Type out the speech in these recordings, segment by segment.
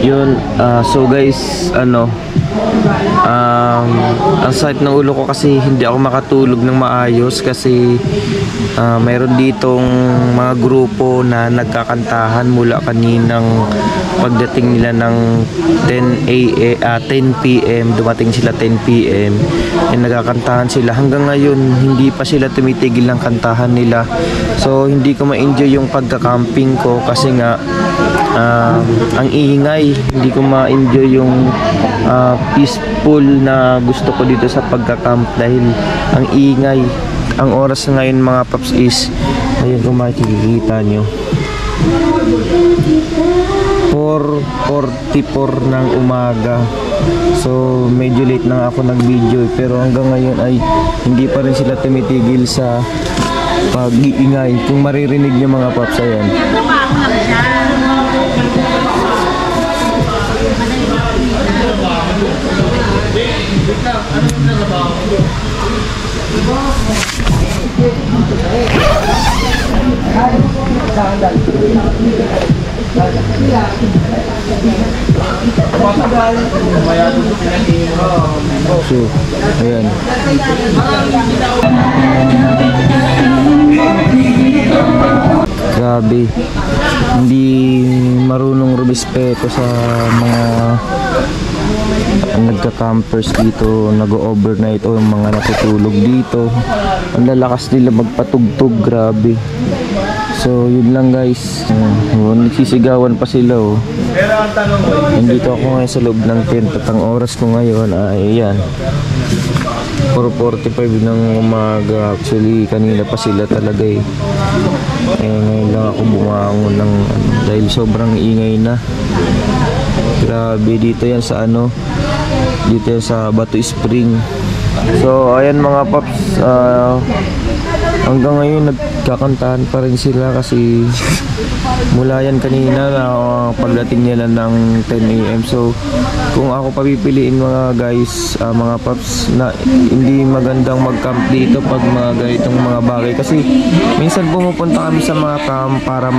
Yun, so guys, ang sakit ng ulo ko kasi hindi ako makatulog ng maayos kasi mayroon ditong mga grupo na nagkakantahan mula kaninang pagdating nila ng 10 PM, dumating sila 10 PM, nagkakantahan sila hanggang ngayon, hindi pa sila tumitigil ng kantahan nila. So hindi ko ma-enjoy yung pagka-camping ko kasi nga ang ingay, hindi ko ma-enjoy yung peaceful na gusto ko dito sa pagka-camp dahil ang ingay. Ang oras ngayon mga paps is, ayun kung makikita nyo, 4:44 ng umaga. So medyo late na ako nag-video pero hanggang ngayon ay hindi pa rin sila tumitigil sa pag-iingay. Kung maririnig nyo mga paps, ayan. So, ayan. Grabe, hindi marunong rumispeto sa mga nagka-campers dito, nag-overnight o yung mga natutulog dito. Ang lalakas nila magpatugtog, grabe. So yun lang guys, nagsisigawan pa sila oh. Nandito ako ngayon sa loob ng tent at ang oras ko ngayon ay ayan, 4:45 ng umaga. Actually kanina pa sila talaga eh. Ngayon lang ako bumangon ng dahil sobrang ingay na. Grabe, dito yan sa dito yan sa Bato Spring. So ayan mga paps, hanggang ngayon nagkakantahan pa rin sila kasi mula yan kanina na pagdating nila ng 10 AM. So kung ako papipiliin mga guys, mga paps, na hindi magandang mag-camp dito pag mga ganitong mga bagay kasi minsan pumupunta kami sa mga camp para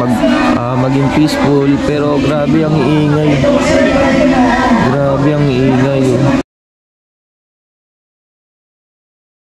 maging peaceful pero grabe ang iingay, grabe ang iingay.